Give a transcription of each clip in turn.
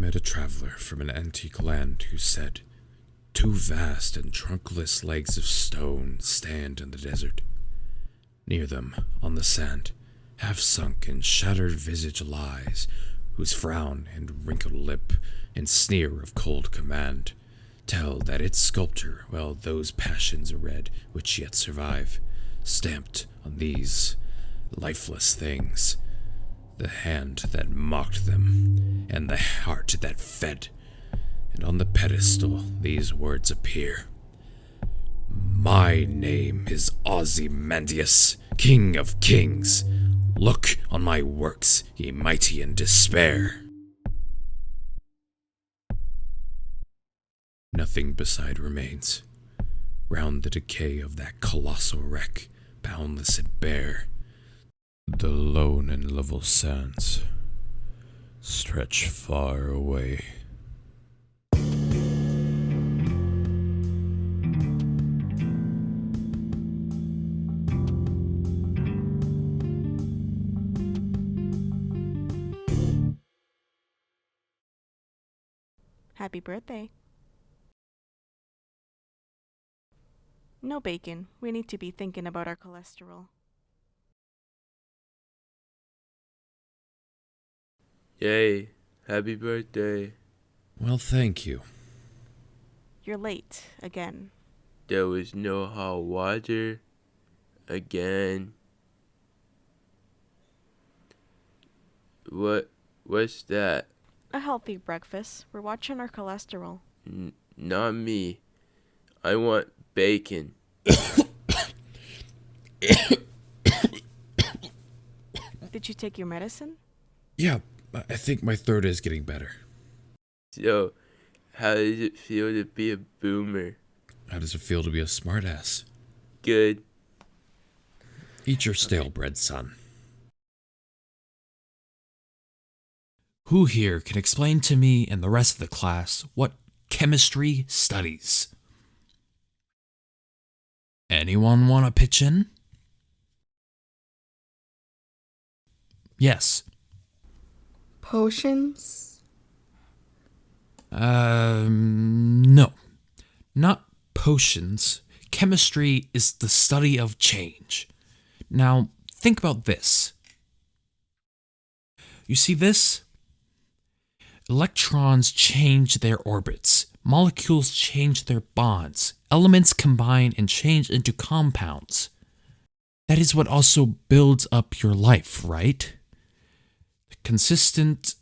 met a traveler from an antique land who said, "Two vast and trunkless legs of stone stand in the desert. Near them, on the sand, half-sunk and shattered visage lies, whose frown and wrinkled lip and sneer of cold command tell that its sculptor, well, those passions read which yet survive, stamped on these lifeless things, the hand that mocked them, and the heart that fed. And on the pedestal these words appear: My name is Ozymandias, King of Kings. Look on my works, ye mighty in despair." Nothing beside remains. Round the decay of that colossal wreck, boundless and bare, the lone and level sands stretch far away. Happy birthday. No bacon. We need to be thinking about our cholesterol. Yay, happy birthday. Well, thank you. You're late again. There was no hot water again. What's that? A healthy breakfast. We're watching our cholesterol. Not me. I want bacon. Did you take your medicine? Yeah, I think my throat is getting better. So, how does it feel to be a boomer? How does it feel to be a smartass? Good. Eat your stale bread, son. Who here can explain to me and the rest of the class what chemistry studies? Anyone want to pitch in? Yes. Potions? No. Not potions. Chemistry is the study of change. Now, think about this. You see this? Electrons change their orbits. Molecules change their bonds. Elements combine and change into compounds. That is what also builds up your life, right? Consistent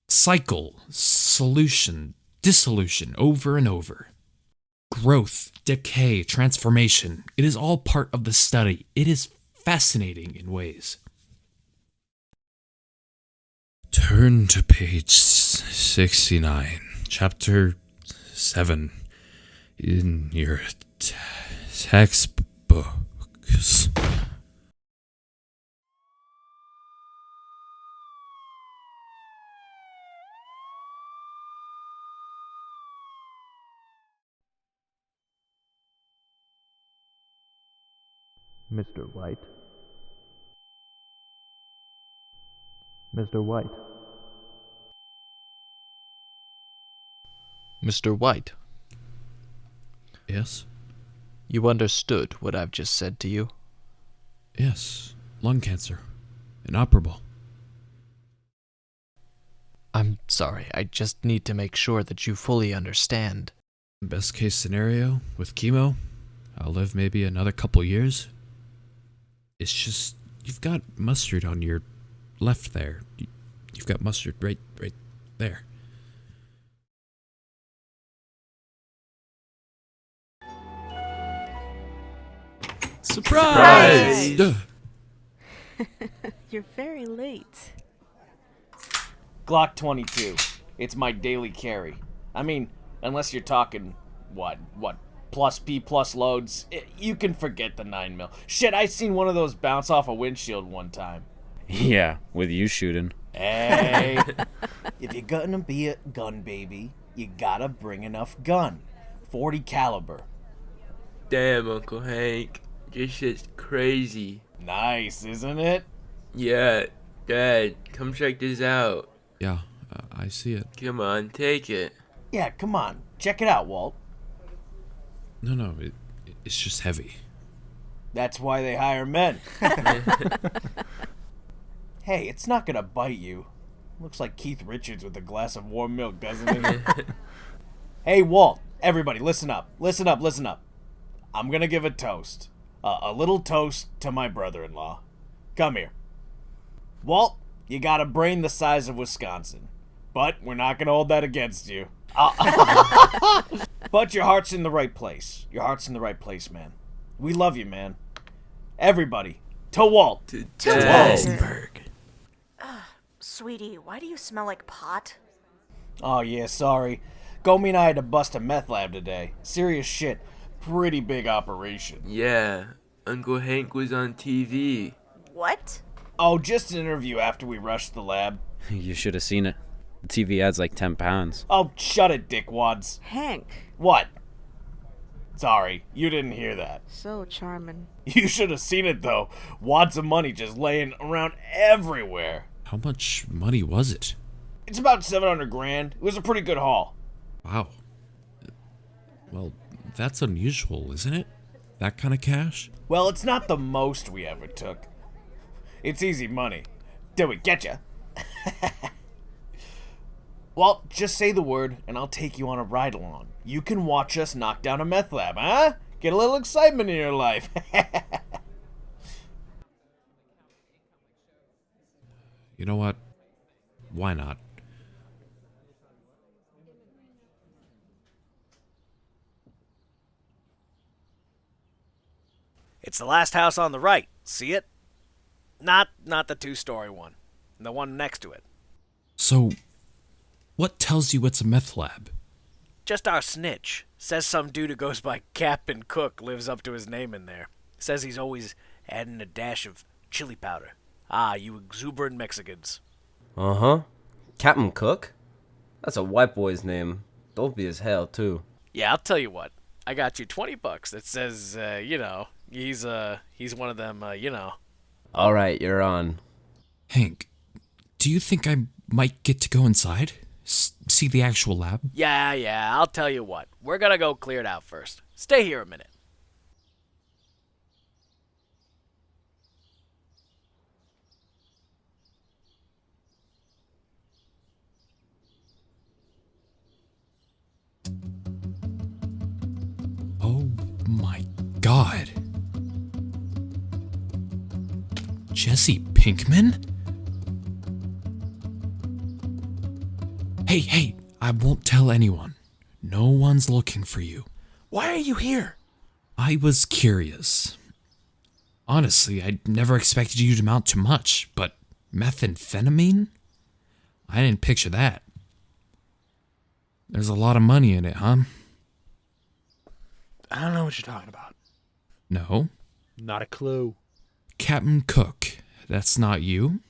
cycle, solution, dissolution, over and over. Growth, decay, transformation. It is all part of the study. It is fascinating in ways. Turn to page 69, chapter 7, in your textbooks. Mr. White? Mr. White? Mr. White, Yes? you understood what I've just said to you? Yes. Lung cancer. Inoperable. I'm sorry, I just need to make sure that you fully understand. Best case scenario, with chemo, I'll live maybe another couple years. It's just, you've got mustard on your left there. You've got mustard right there. Surprise! You're very late. Glock 22. It's my daily carry. I mean, unless you're talking, what, plus P plus loads, you can forget the 9mm. Shit, I seen one of those bounce off a windshield one time. Yeah, with you shooting. Hey, if you're gonna be a gun baby, you gotta bring enough gun. 40 caliber. Damn, Uncle Hank. This shit's crazy. Nice, isn't it? Yeah, Dad, come check this out. Yeah, I see it. Come on, take it. Yeah, come on. Check it out, Walt. No, it's just heavy. That's why they hire men. Hey, it's not gonna bite you. Looks like Keith Richards with a glass of warm milk, doesn't it? Hey, Walt. Everybody, listen up. Listen up, listen up. I'm gonna give a toast. A little toast to my brother-in-law. Come here. Walt, you got a brain the size of Wisconsin. But we're not gonna hold that against you. But your heart's in the right place. Your heart's in the right place, man. We love you, man. Everybody, to Walt. To Walter. Sweetie, why do you smell like pot? Oh, yeah, sorry. Gomi and I had to bust a meth lab today. Serious shit. Pretty big operation. Yeah, Uncle Hank was on TV. What? Oh, just an interview after we rushed the lab. You should have seen it. The TV ad's like 10 pounds. Oh, shut it, dickwads. Hank. What? Sorry, you didn't hear that. So charming. You should have seen it, though. Wads of money just laying around everywhere. How much money was it? It's about 700 grand. It was a pretty good haul. Wow. Well, that's unusual, isn't it? That kind of cash? Well, it's not the most we ever took. It's easy money. Did we get ya? Well, just say the word, and I'll take you on a ride-along. You can watch us knock down a meth lab, huh? Get a little excitement in your life. You know what? Why not? It's the last house on the right. See it? Not the two-story one. The one next to it. So, what tells you it's a meth lab? Just our snitch. Says some dude who goes by Captain Cook lives up to his name in there. Says he's always adding a dash of chili powder. Ah, you exuberant Mexicans. Uh-huh. Captain Cook? That's a white boy's name. Dopey as hell, too. Yeah, I'll tell you what. I got you $20 that says, he's one of them, Alright, you're on. Hank, do you think I might get to go inside? See the actual lab? Yeah, I'll tell you what. We're gonna go clear it out first. Stay here a minute. Oh my god. Jesse Pinkman? Hey, I won't tell anyone. No one's looking for you. Why are you here? I was curious. Honestly, I never expected you to amount to much, but methamphetamine? I didn't picture that. There's a lot of money in it, huh? I don't know what you're talking about. No? Not a clue. Captain Cook, that's not you?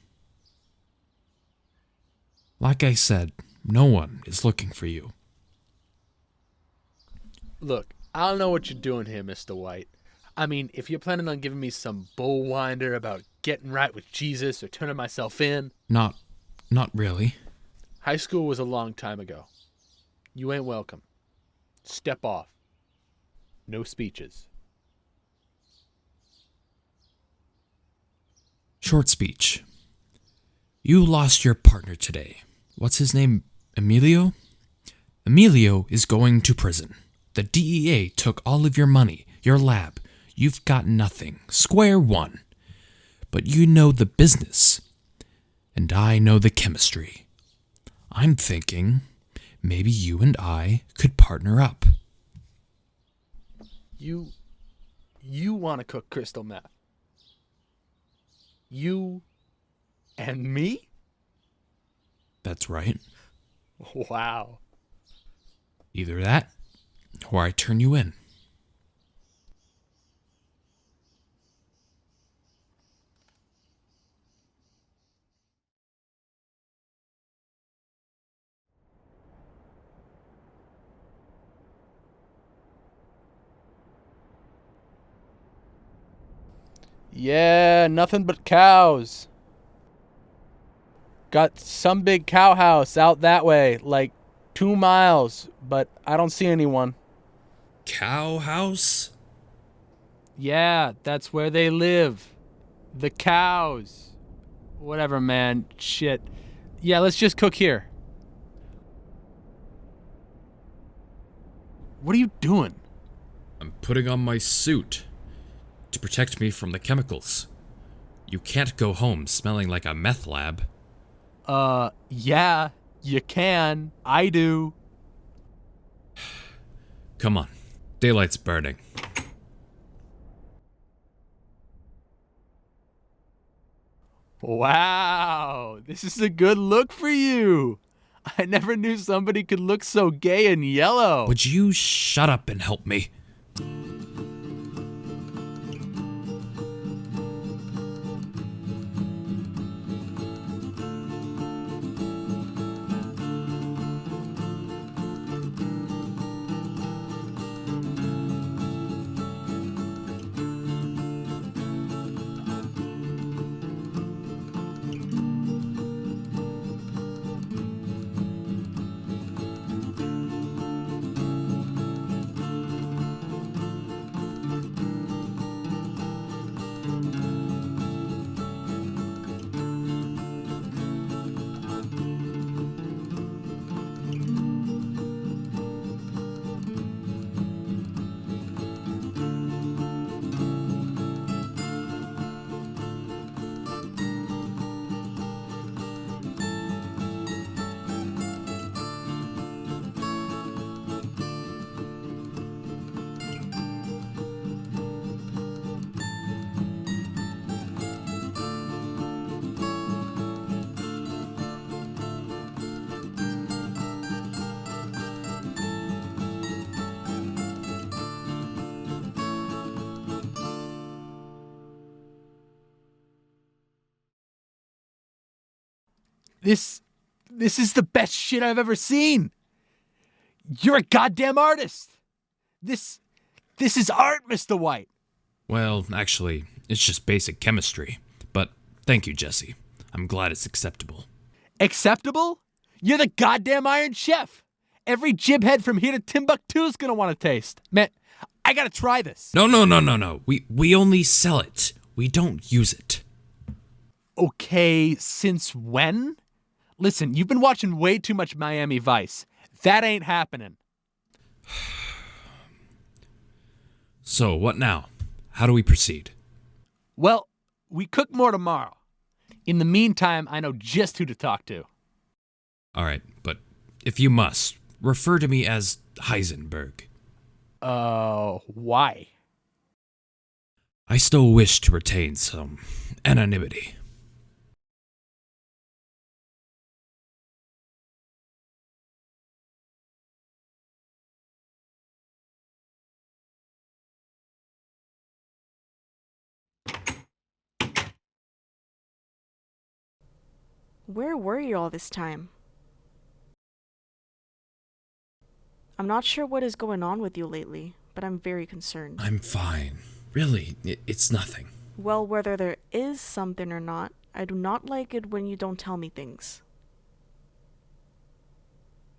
Like I said, no one is looking for you. Look, I don't know what you're doing here, Mr. White. I mean, if you're planning on giving me some bullwinder about getting right with Jesus or turning myself in... Not really. High school was a long time ago. You ain't welcome. Step off. No speeches. Short speech. You lost your partner today. What's his name? Emilio? Emilio is going to prison. The DEA took all of your money, your lab. You've got nothing. Square one. But you know the business. And I know the chemistry. I'm thinking maybe you and I could partner up. You want to cook crystal meth? You and me? That's right. Wow. Either that, or I turn you in. Yeah, nothing but cows. Got some big cow house out that way, like 2 miles, but I don't see anyone. Cow house? Yeah, that's where they live. The cows. Whatever, man. Shit. Yeah, let's just cook here. What are you doing? I'm putting on my suit to protect me from the chemicals. You can't go home smelling like a meth lab. Yeah, you can. I do. Come on. Daylight's burning. Wow, this is a good look for you. I never knew somebody could look so gay and yellow. Would you shut up and help me? This is the best shit I've ever seen. You're a goddamn artist. This is art, Mr. White. Well, actually, it's just basic chemistry. But thank you, Jesse. I'm glad it's acceptable. Acceptable? You're the goddamn Iron Chef. Every jibhead from here to Timbuktu's gonna want to taste. Man, I gotta try this. No. We only sell it. We don't use it. Okay, since when? Listen, you've been watching way too much Miami Vice. That ain't happening. So, what now? How do we proceed? Well, we cook more tomorrow. In the meantime, I know just who to talk to. Alright, but if you must, refer to me as Heisenberg. Why? I still wish to retain some anonymity. Where were you all this time? I'm not sure what is going on with you lately, but I'm very concerned. I'm fine. Really, it's nothing. Well, whether there is something or not, I do not like it when you don't tell me things.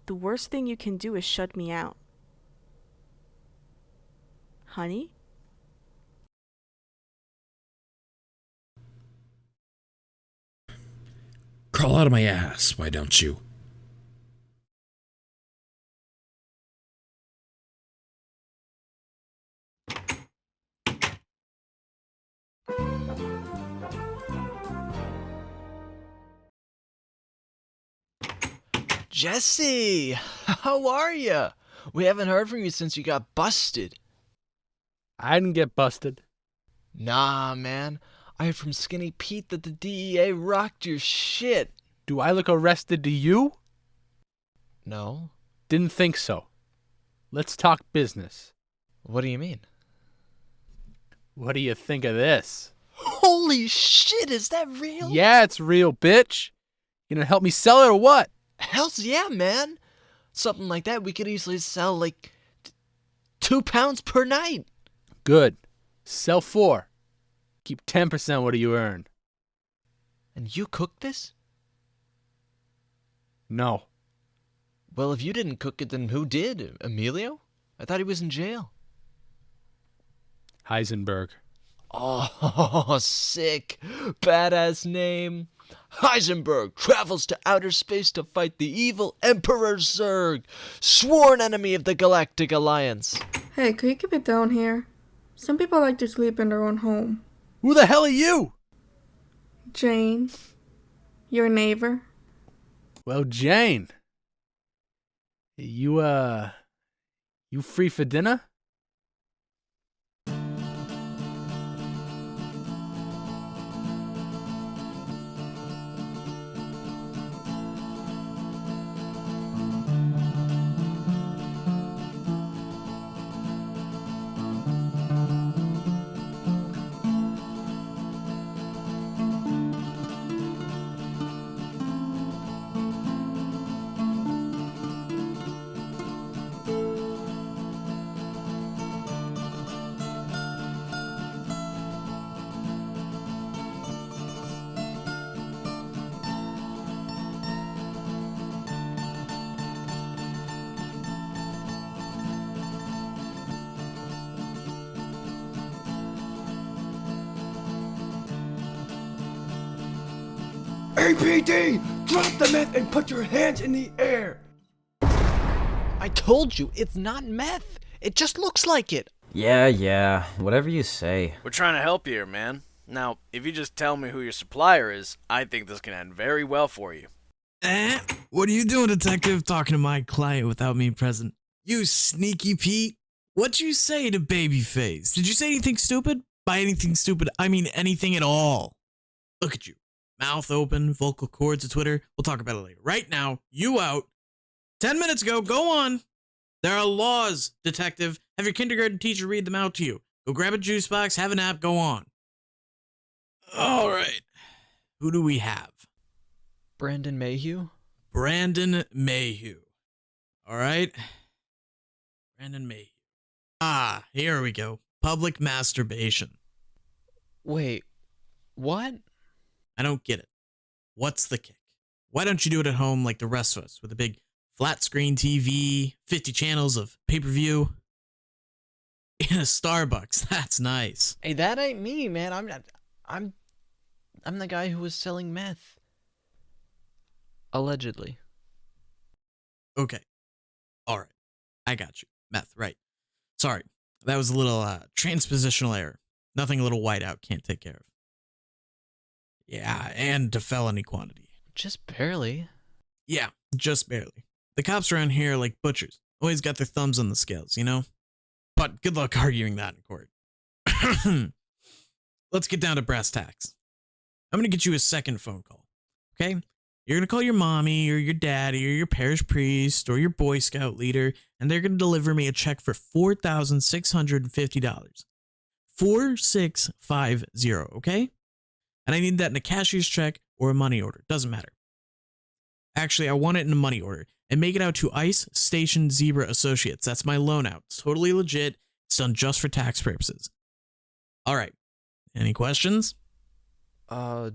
The worst thing you can do is shut me out. Honey? Crawl out of my ass, why don't you? Jesse, how are you? We haven't heard from you since you got busted. I didn't get busted. Nah, man. I heard from Skinny Pete that the DEA rocked your shit. Do I look arrested to you? No. Didn't think so. Let's talk business. What do you mean? What do you think of this? Holy shit, is that real? Yeah, it's real, bitch. You gonna help me sell it or what? Hells yeah, man. Something like that we could easily sell like 2 pounds per night. Good. Sell 4. Keep 10% what do you earn. And you cook this? No. Well, if you didn't cook it, then who did? Emilio? I thought he was in jail. Heisenberg. Oh, sick. Badass name. Heisenberg travels to outer space to fight the evil Emperor Zurg, sworn enemy of the Galactic Alliance. Hey, could you keep it down here? Some people like to sleep in their own home. Who the hell are you? Jane, your neighbor. Well, Jane. You free for dinner? APD! Drop the meth and put your hands in the air! I told you, it's not meth. It just looks like it. Yeah, whatever you say. We're trying to help you here, man. Now, if you just tell me who your supplier is, I think this can end very well for you. What are you doing, detective, talking to my client without me present? You sneaky Pete. What'd you say to Babyface? Did you say anything stupid? By anything stupid, I mean anything at all. Look at you. Mouth open, vocal cords of Twitter. We'll talk about it later. Right now, you out. 10 minutes ago, go on. There are laws, detective. Have your kindergarten teacher read them out to you. Go grab a juice box, have a nap, go on. All right. Who do we have? Brandon Mayhew? Brandon Mayhew. All right. Brandon Mayhew. Ah, here we go. Public masturbation. Wait, what? I don't get it. What's the kick? Why don't you do it at home like the rest of us with a big flat screen TV, 50 channels of pay-per-view? In a Starbucks. That's nice. Hey, that ain't me, man. I'm the guy who was selling meth. Allegedly. Okay. All right. I got you. Meth, right. Sorry. That was a little transpositional error. Nothing a little whiteout can't take care of. Yeah, and to felony quantity. Just barely. Yeah, just barely. The cops around here are like butchers. Always got their thumbs on the scales, you know? But good luck arguing that in court. Let's get down to brass tacks. I'm going to get you a second phone call, okay? You're going to call your mommy or your daddy or your parish priest or your Boy Scout leader, and they're going to deliver me a check for $4,650. 4650, okay? And I need that in a cashier's check or a money order. Doesn't matter. Actually, I want it in a money order. And make it out to Ice Station Zebra Associates. That's my loan out. It's totally legit. It's done just for tax purposes. All right. Any questions? You're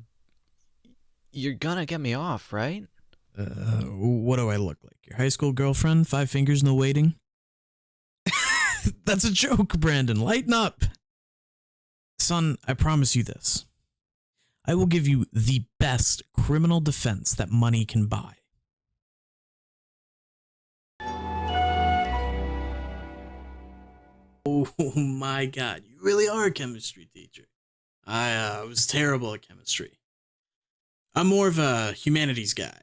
gonna get me off, right? What do I look like? Your high school girlfriend? 5 fingers, no waiting? That's a joke, Brandon. Lighten up. Son, I promise you this. I will give you the best criminal defense that money can buy. Oh my God, you really are a chemistry teacher. I was terrible at chemistry. I'm more of a humanities guy.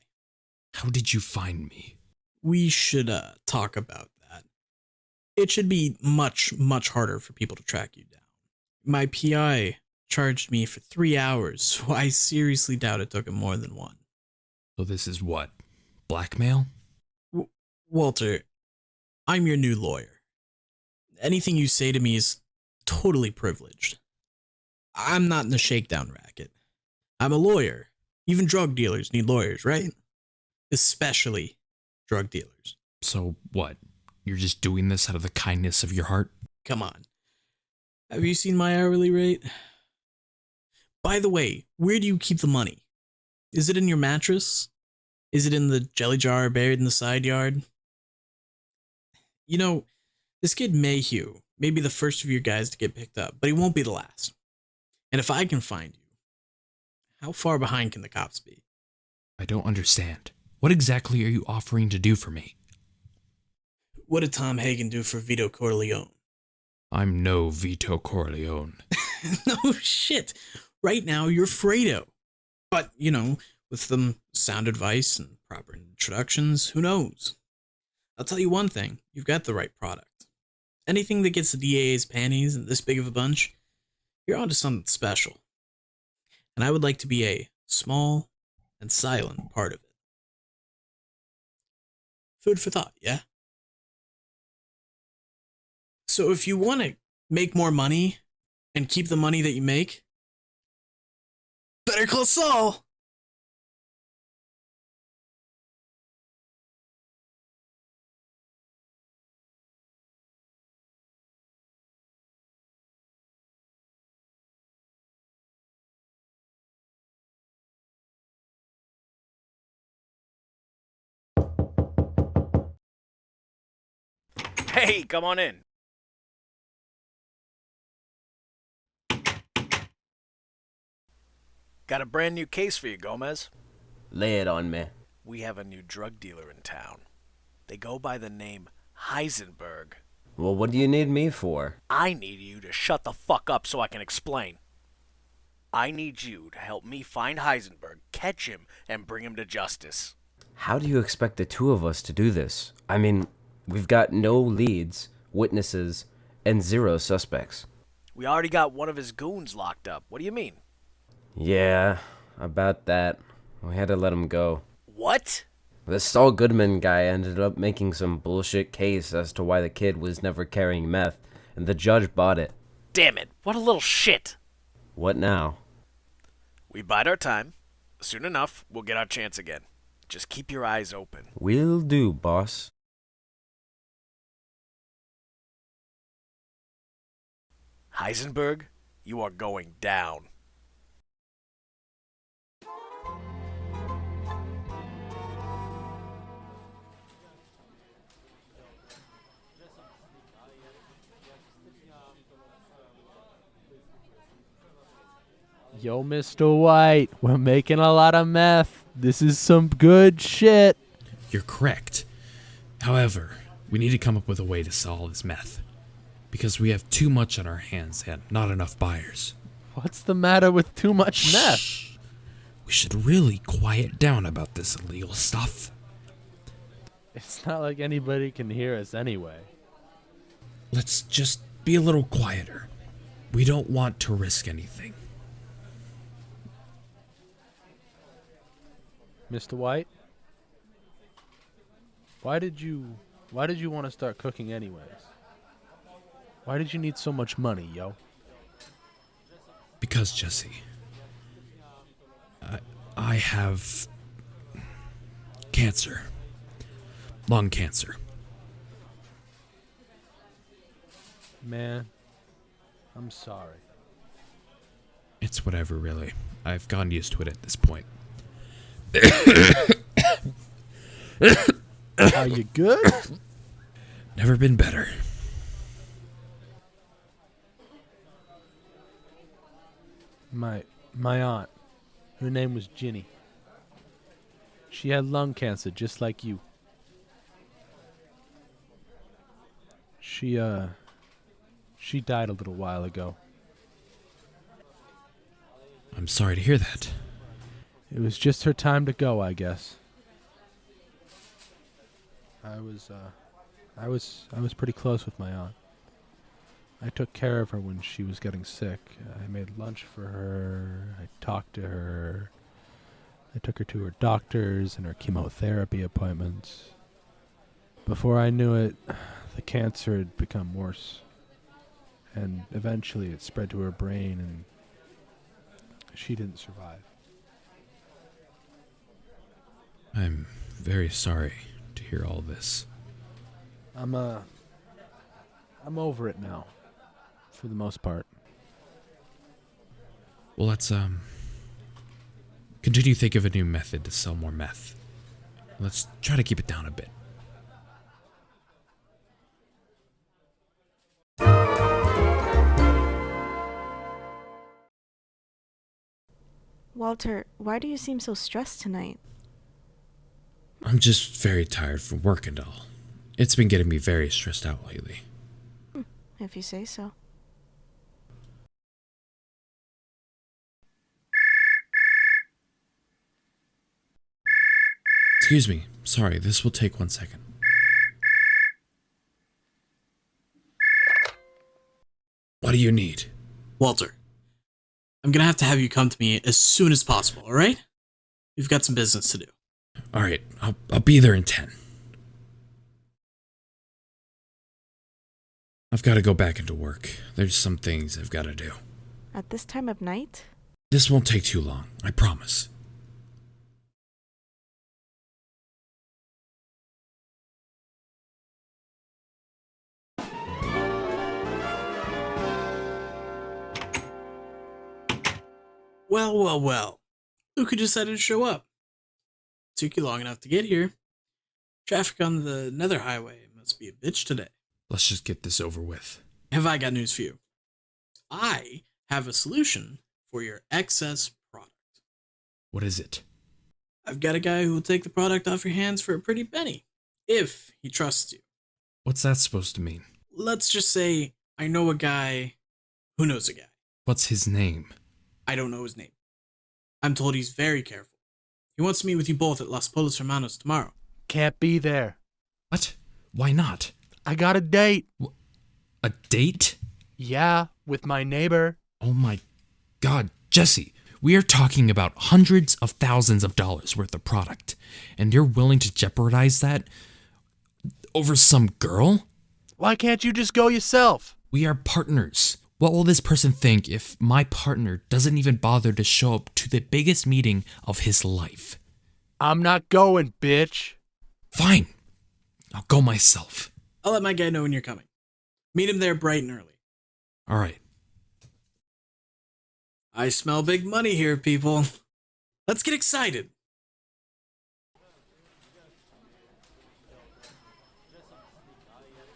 How did you find me? We should talk about that. It should be much, much harder for people to track you down. My PI charged me for 3 hours, so I seriously doubt it took him more than one. So this is what? Blackmail? Walter, I'm your new lawyer. Anything you say to me is totally privileged. I'm not in the shakedown racket. I'm a lawyer. Even drug dealers need lawyers, right? Especially drug dealers. So what? You're just doing this out of the kindness of your heart? Come on. Have you seen my hourly rate? By the way, where do you keep the money? Is it in your mattress? Is it in the jelly jar buried in the side yard? You know, this kid Mayhew may be the first of your guys to get picked up, but he won't be the last. And if I can find you, how far behind can the cops be? I don't understand. What exactly are you offering to do for me? What did Tom Hagen do for Vito Corleone? I'm no Vito Corleone. No shit. Right now, you're Fredo. But, you know, with some sound advice and proper introductions, who knows? I'll tell you one thing. You've got the right product. Anything that gets the DA's panties in this big of a bunch, you're onto something special. And I would like to be a small and silent part of it. Food for thought, yeah? So if you want to make more money and keep the money that you make, better call Saul. Hey, come on in. Got a brand new case for you, Gomez. Lay it on me. We have a new drug dealer in town. They go by the name Heisenberg. Well, what do you need me for? I need you to shut the fuck up so I can explain. I need you to help me find Heisenberg, catch him, and bring him to justice. How do you expect the two of us to do this? I mean, we've got no leads, witnesses, and 0 suspects. We already got one of his goons locked up. What do you mean? Yeah, about that. We had to let him go. What? The Saul Goodman guy ended up making some bullshit case as to why the kid was never carrying meth, and the judge bought it. Damn it, what a little shit. What now? We bide our time. Soon enough, we'll get our chance again. Just keep your eyes open. Will do, boss. Heisenberg, you are going down. Yo, Mr. White, we're making a lot of meth. This is some good shit. You're correct. However, we need to come up with a way to solve this meth. Because we have too much on our hands and not enough buyers. What's the matter with too much meth? We should really quiet down about this illegal stuff. It's not like anybody can hear us anyway. Let's just be a little quieter. We don't want to risk anything. Mr. White? Why did you want to start cooking anyways? Why did you need so much money, yo? Because, Jesse, I have cancer. Lung cancer. Man, I'm sorry. It's whatever, really. I've gotten used to it at this point. Are you good? Never been better. My aunt, her name was Ginny. She had lung cancer just like you. She died a little while ago. I'm sorry to hear that. It was just her time to go, I guess. I was pretty close with my aunt. I took care of her when she was getting sick. I made lunch for her. I talked to her. I took her to her doctors and her chemotherapy appointments. Before I knew it, the cancer had become worse. And eventually it spread to her brain and she didn't survive. I'm very sorry to hear all this. I'm over it now. For the most part. Well, let's, continue to think of a new method to sell more meth. Let's try to keep it down a bit. Walter, why do you seem so stressed tonight? I'm just very tired from work and all. It's been getting me very stressed out lately. If you say so. Excuse me. Sorry, this will take 1 second. What do you need? Walter, I'm gonna have to have you come to me as soon as possible, alright? We've got some business to do. Alright, I'll be there in 10. I've got to go back into work. There's some things I've got to do. At this time of night? This won't take too long, I promise. Well. Look who decided to show up. Took you long enough to get here. Traffic on the Nether Highway must be a bitch today. Let's just get this over with. Have I got news for you? I have a solution for your excess product. What is it? I've got a guy who will take the product off your hands for a pretty penny, if he trusts you. What's that supposed to mean? Let's just say I know a guy who knows a guy. What's his name? I don't know his name. I'm told he's very careful. He wants to meet with you both at Los Polos Hermanos tomorrow. Can't be there. What? Why not? I got a date. A date? Yeah, with my neighbor. Oh my God, Jesse. We are talking about hundreds of thousands of dollars worth of product, and you're willing to jeopardize that over some girl? Why can't you just go yourself? We are partners. What will this person think if my partner doesn't even bother to show up to the biggest meeting of his life? I'm not going, bitch. Fine. I'll go myself. I'll let my guy know when you're coming. Meet him there bright and early. All right. I smell big money here, people. Let's get excited.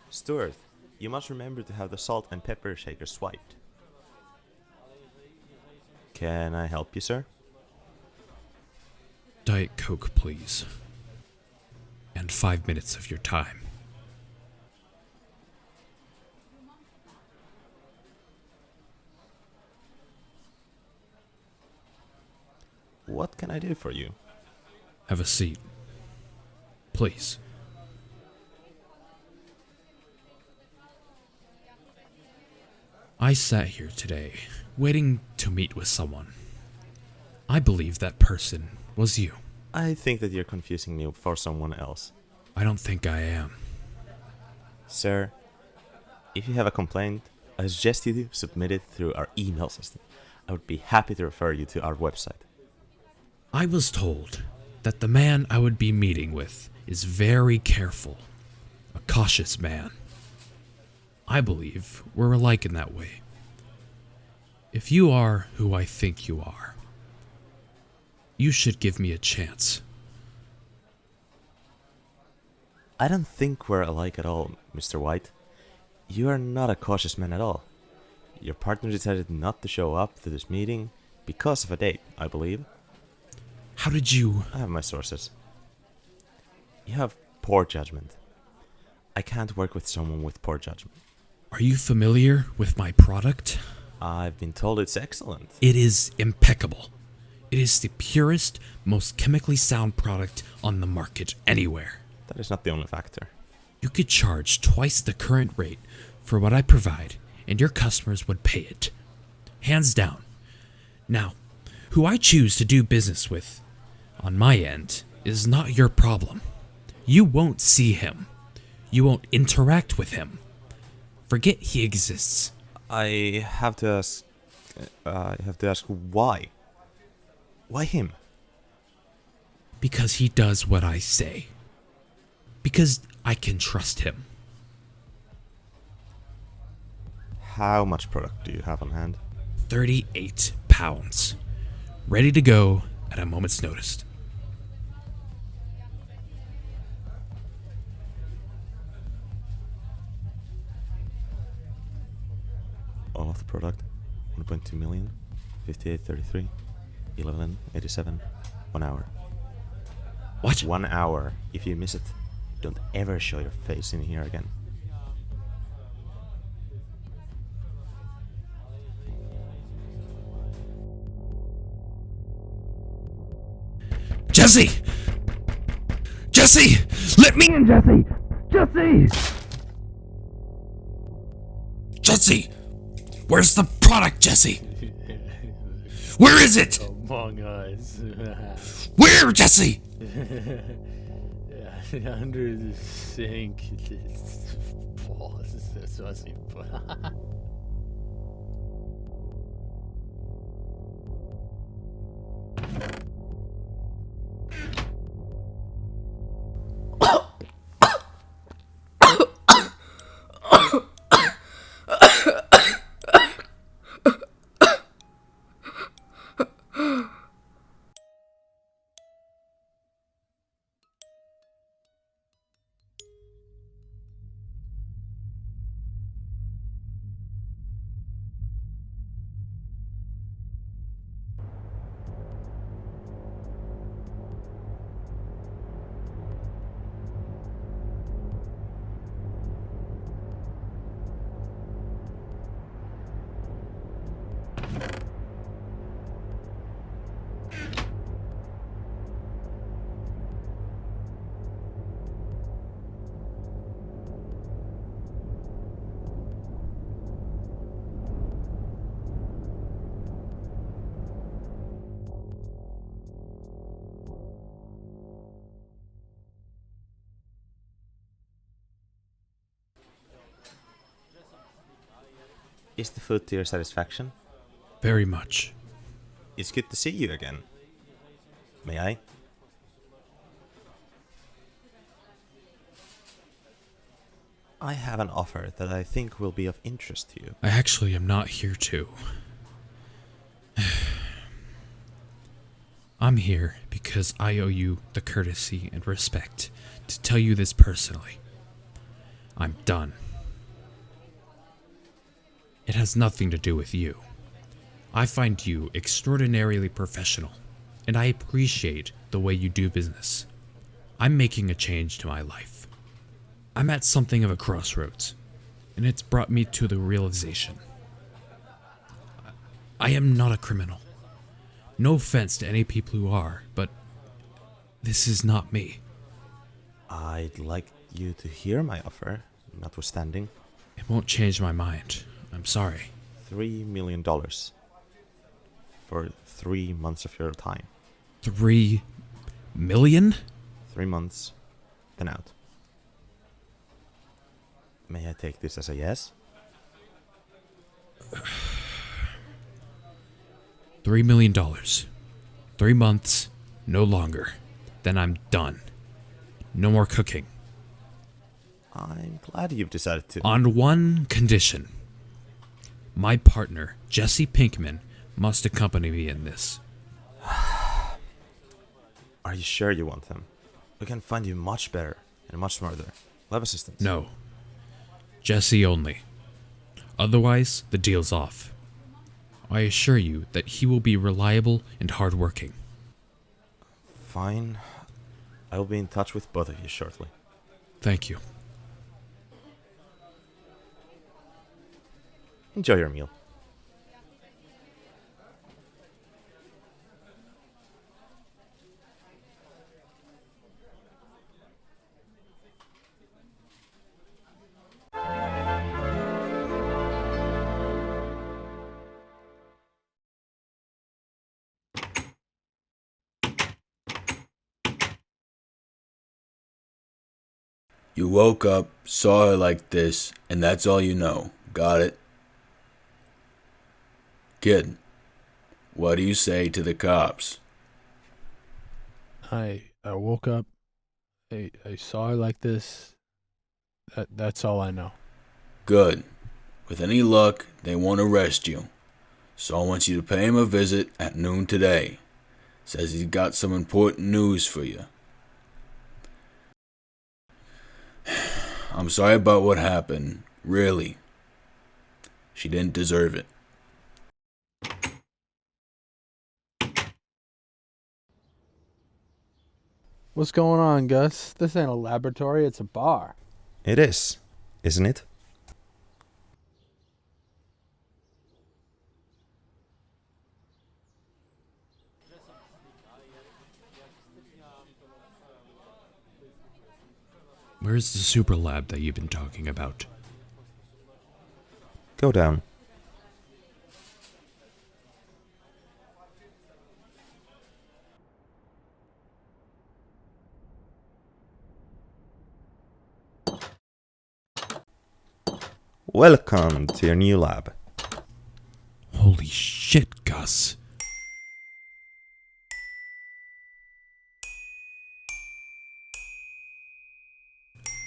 Stuart, you must remember to have the salt and pepper shaker swiped. Can I help you, sir? Diet Coke, please. And 5 minutes of your time. What can I do for you? Have a seat. Please. I sat here today, waiting to meet with someone. I believe that person was you. I think that you're confusing me for someone else. I don't think I am. Sir, if you have a complaint, I suggest you submit it through our email system. I would be happy to refer you to our website. I was told that the man I would be meeting with is very careful, a cautious man. I believe we're alike in that way. If you are who I think you are, you should give me a chance. I don't think we're alike at all, Mr. White. You are not a cautious man at all. Your partner decided not to show up to this meeting because of a date, I believe. How did you... I have my sources. You have poor judgment. I can't work with someone with poor judgment. Are you familiar with my product? I've been told it's excellent. It is impeccable. It is the purest, most chemically sound product on the market anywhere. That is not the only factor. You could charge twice the current rate for what I provide, and your customers would pay it. Hands down. Now, who I choose to do business with, on my end, is not your problem. You won't see him. You won't interact with him. Forget he exists. I have to ask why? Why him? Because he does what I say. Because I can trust him. How much product do you have on hand? 38 pounds. Ready to go at a moment's notice. product, 1.2 million, 5833, 1187, 1 hour. What? 1 hour. If you miss it, don't ever show your face in here again. Jesse! Jesse! Let me in, Jesse! Jesse! Jesse! Where's the product, Jesse? Where is it? Among Us. Where, Jesse? Under the sink. Is the food to your satisfaction? Very much. It's good to see you again. May I? I have an offer that I think will be of interest to you. I actually am not here to. I'm here because I owe you the courtesy and respect to tell you this personally. I'm done. It has nothing to do with you. I find you extraordinarily professional, and I appreciate the way you do business. I'm making a change to my life. I'm at something of a crossroads, and it's brought me to the realization. I am not a criminal. No offense to any people who are, but this is not me. I'd like you to hear my offer, notwithstanding. It won't change my mind. I'm sorry. $3 million for 3 months of your time. 3 million? 3 months, then out. May I take this as a yes? $3 million. 3 months, no longer. Then I'm done. No more cooking. I'm glad you've decided to. On one condition. My partner, Jesse Pinkman, must accompany me in this. Are you sure you want him? We can find you much better and much smarter lab assistants. No. Jesse only. Otherwise, the deal's off. I assure you that he will be reliable and hardworking. Fine. I will be in touch with both of you shortly. Thank you. Enjoy your meal. You woke up, saw her like this, and that's all you know. Got it? Kid, what do you say to the cops? I woke up. I saw her like this. That's all I know. Good. With any luck, they won't arrest you. So I want you to pay him a visit at noon today. Says he's got some important news for you. I'm sorry about what happened, really. She didn't deserve it. What's going on, Gus? This ain't a laboratory, it's a bar. It is, isn't it? Where's the super lab that you've been talking about? Go down. Welcome to your new lab. Holy shit, Gus.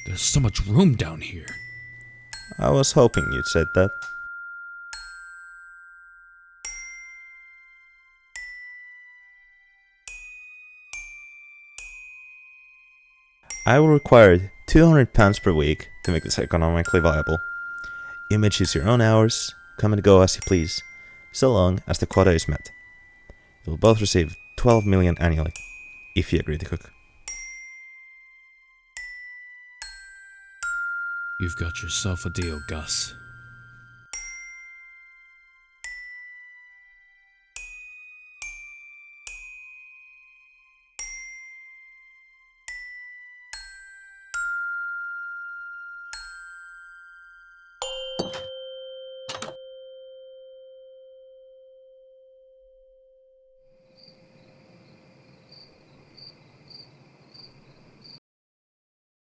There's so much room down here. I was hoping you'd said that. I will require £200 per week to make this economically viable. You may choose your own hours, come and go as you please, so long as the quota is met. You will both receive 12 million annually, if you agree to cook. You've got yourself a deal, Gus.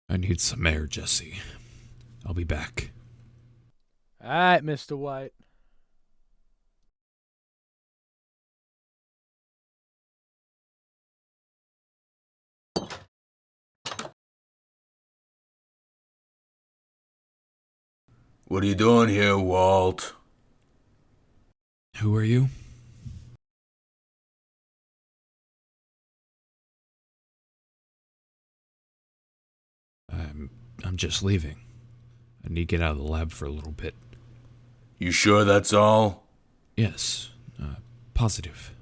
I need some air, Jesse. I'll be back. Alright, Mr. White. What are you doing here, Walt? Who are you? I'm just leaving. I need to get out of the lab for a little bit. You sure that's all? Yes, positive.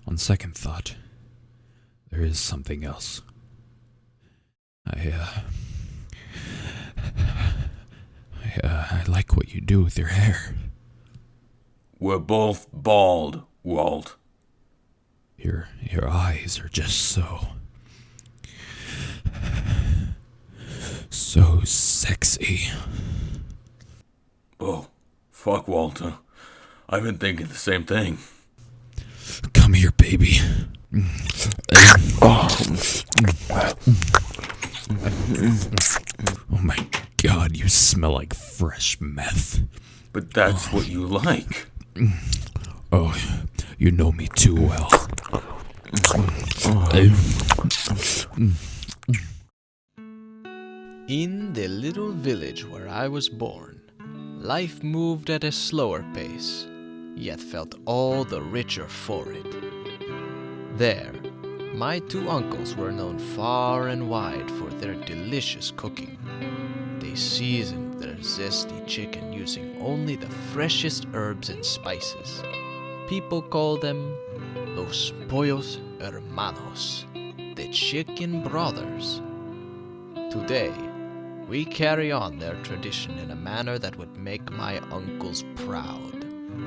On second thought, there is something else. I like what you do with your hair. We're both bald, Walt. Your eyes are just so sexy. Oh, fuck, Walter. I've been thinking the same thing. Come here, baby. Oh my God, you smell like fresh meth. But that's what you like. Oh, you know me too well. In the little village where I was born, life moved at a slower pace, yet felt all the richer for it. There, my two uncles were known far and wide for their delicious cooking. They seasoned their zesty chicken using only the freshest herbs and spices. People call them Los Pollos Hermanos, the chicken brothers. Today, we carry on their tradition in a manner that would make my uncles proud.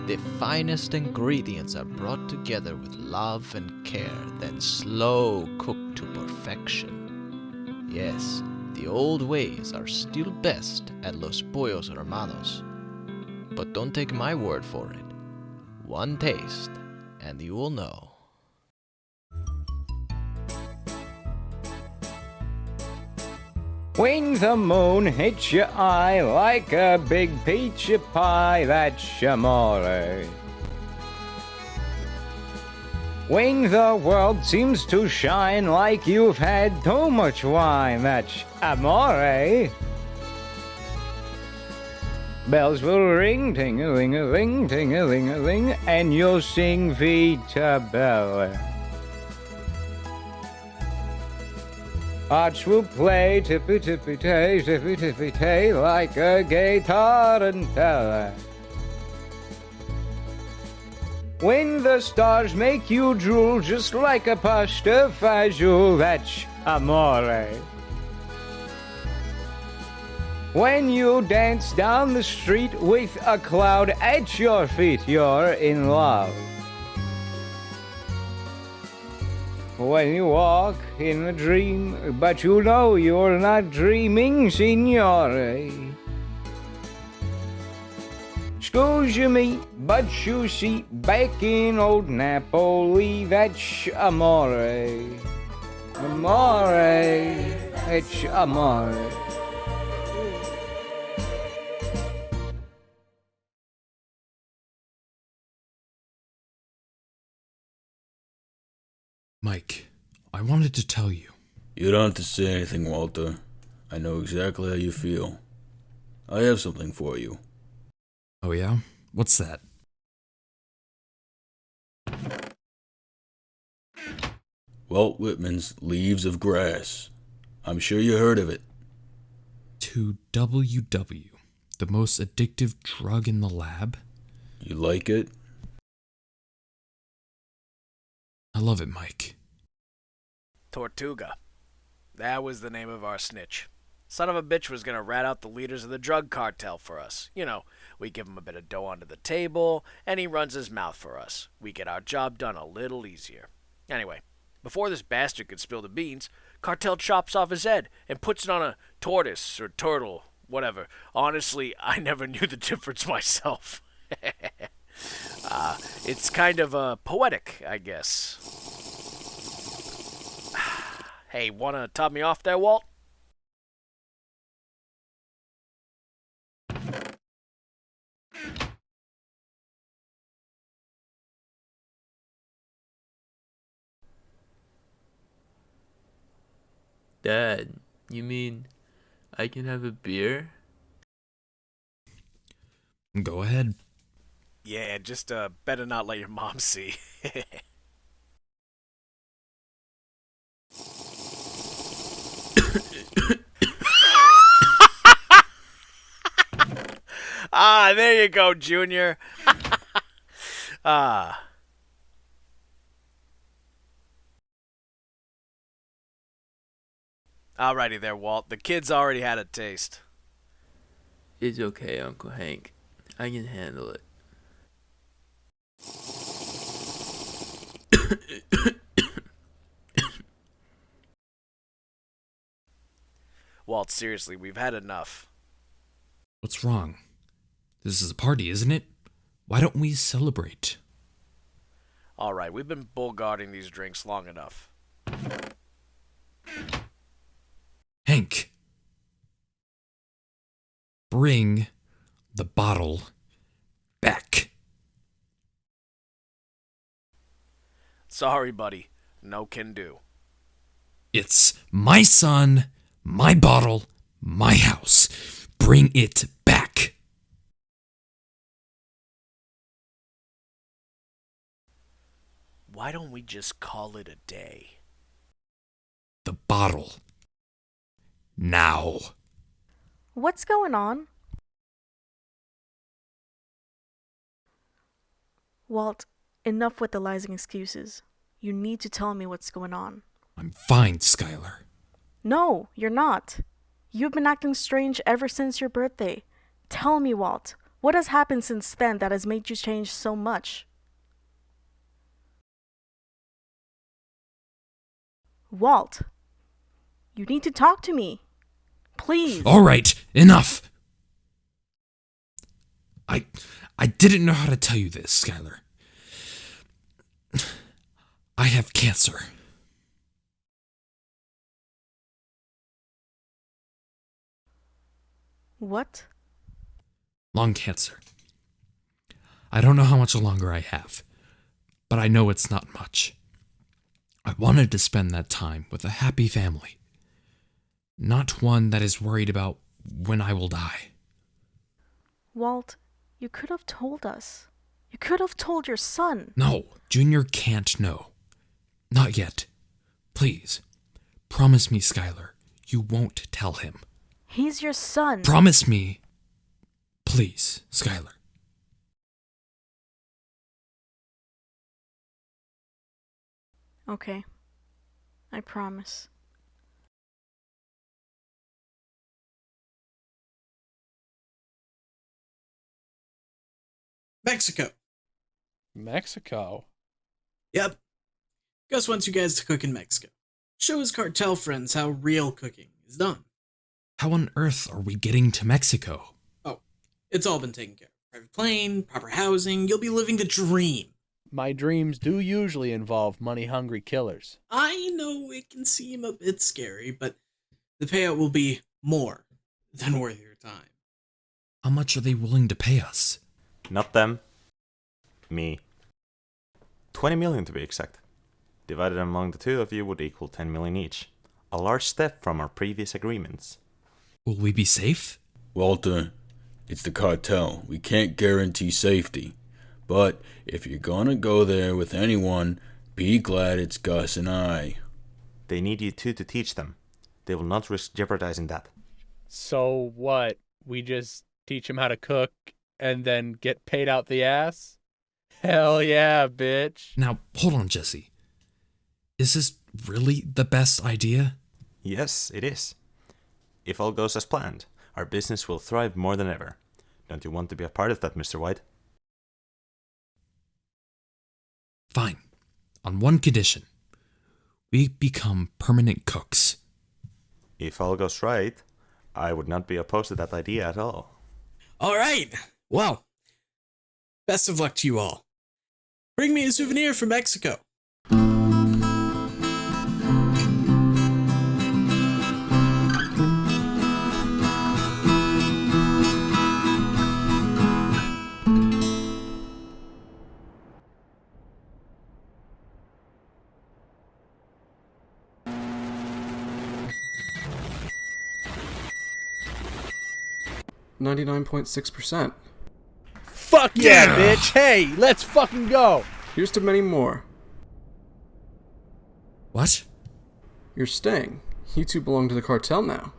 The finest ingredients are brought together with love and care, then slow cooked to perfection. Yes, the old ways are still best at Los Pollos Hermanos. But don't take my word for it. One taste, and you will know. When the moon hits your eye like a big pizza pie, that's amore. When the world seems to shine like you've had too much wine, that's amore. Bells will ring, ting-a-ling-a-ling, ting-a-ling-a-ling, and you'll sing Vita Bella. Hearts will play tippy-tippy-tay, tippy-tippy-tay, like a gay tarantella. When the stars make you drool just like a pasta fagioli, that's amore. When you dance down the street with a cloud at your feet, you're in love. When you walk in a dream, but you know you're not dreaming, signore. Excuse me, but you see, back in old Napoli, that's amore. Amore, it's amore. Mike, I wanted to tell you. You don't have to say anything, Walter. I know exactly how you feel. I have something for you. Oh yeah? What's that? Walt Whitman's Leaves of Grass. I'm sure you heard of it. To WW, the most addictive drug in the lab? You like it? I love it, Mike. Tortuga. That was the name of our snitch. Son of a bitch was gonna rat out the leaders of the drug cartel for us. You know, we give him a bit of dough under the table, and he runs his mouth for us. We get our job done a little easier. Anyway, before this bastard could spill the beans, cartel chops off his head and puts it on a tortoise or turtle, whatever. Honestly, I never knew the difference myself. It's kind of poetic, I guess. Hey, wanna top me off there, Walt? Dad, you mean I can have a beer? Go ahead. Yeah, just better not let your mom see. Ah, there you go, Junior. Ah. Alrighty there, Walt. The kid's already had a taste. It's okay, Uncle Hank. I can handle it. Walt, seriously, we've had enough. What's wrong? This is a party, isn't it? Why don't we celebrate? Alright, we've been bull-guarding these drinks long enough. Hank, bring the bottle back. Sorry, buddy. No can do. It's my son, my bottle, my house. Bring it back. Why don't we just call it a day? The bottle. Now. What's going on? Walt, enough with the lies and excuses. You need to tell me what's going on. I'm fine, Skylar. No, you're not. You've been acting strange ever since your birthday. Tell me, Walt, what has happened since then that has made you change so much? Walt, you need to talk to me. Please. All right, enough. I didn't know how to tell you this, Skylar. I have cancer. What? Lung cancer. I don't know how much longer I have, but I know it's not much. I wanted to spend that time with a happy family, not one that is worried about when I will die. Walt, you could have told us. You could have told your son. No, Junior can't know. Not yet. Please, promise me, Skylar, you won't tell him. He's your son. Promise me. Please, Skylar. Okay. I promise. Mexico. Mexico? Yep. Gus wants you guys to cook in Mexico. Show his cartel friends how real cooking is done. How on earth are we getting to Mexico? Oh, it's all been taken care of. Private plane, proper housing, you'll be living the dream. My dreams do usually involve money-hungry killers. I know it can seem a bit scary, but the payout will be more than worth your time. How much are they willing to pay us? Not them. Me. 20 million to be exact. Divided among the two of you would equal 10 million each. A large step from our previous agreements. Will we be safe? Walter, it's the cartel. We can't guarantee safety. But if you're gonna go there with anyone, be glad it's Gus and I. They need you two to teach them. They will not risk jeopardizing that. So what? We just teach them how to cook and then get paid out the ass? Hell yeah, bitch. Now, hold on, Jesse. Is this really the best idea? Yes, it is. If all goes as planned, our business will thrive more than ever. Don't you want to be a part of that, Mr. White? Fine. On one condition. We become permanent cooks. If all goes right, I would not be opposed to that idea at all. All right. Well, best of luck to you all. Bring me a souvenir from Mexico. .6%. Fuck yeah, bitch! Hey, let's fucking go! Here's to many more. What? You're staying. You two belong to the cartel now.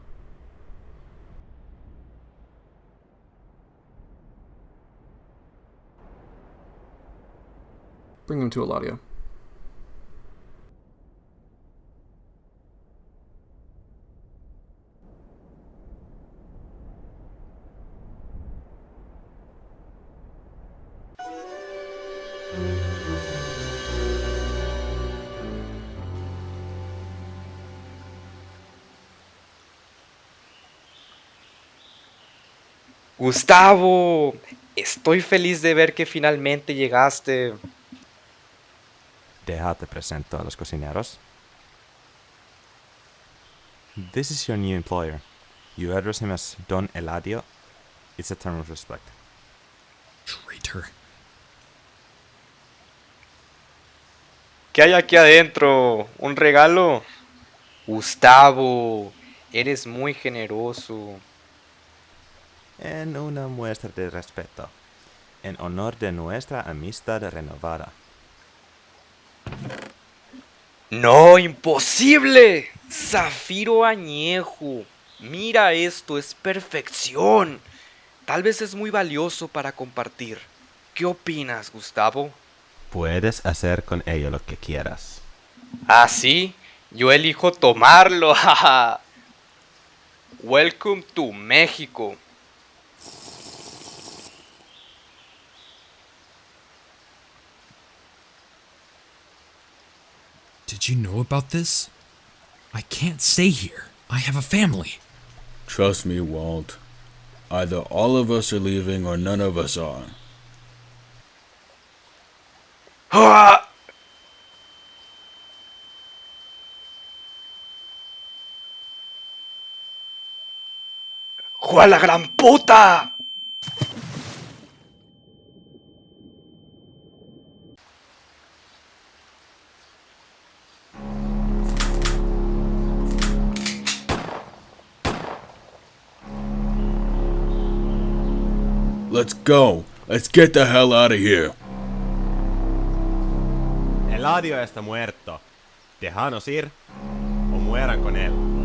Bring them to Eladio. Gustavo, estoy feliz de ver que finalmente llegaste. Te presento a los cocineros. This is your new employer. You address him as Don Eladio. It's a term of respect. Traitor. ¿Qué hay aquí adentro? ¿Un regalo? Gustavo, eres muy generoso. En una muestra de respeto. En honor de nuestra amistad renovada. ¡No, imposible! Zafiro añejo. Mira esto, es perfección. Tal vez es muy valioso para compartir. ¿Qué opinas, Gustavo? Puedes hacer con ello lo que quieras. ¿Ah, sí? Yo elijo tomarlo. Welcome to México. Did you know about this? I can't stay here. I have a family. Trust me, Walt. Either all of us are leaving or none of us are. ¡Jua la gran puta! Let's go. Let's get the hell out of here. Eladio está muerto. Déjanos ir o mueran con él.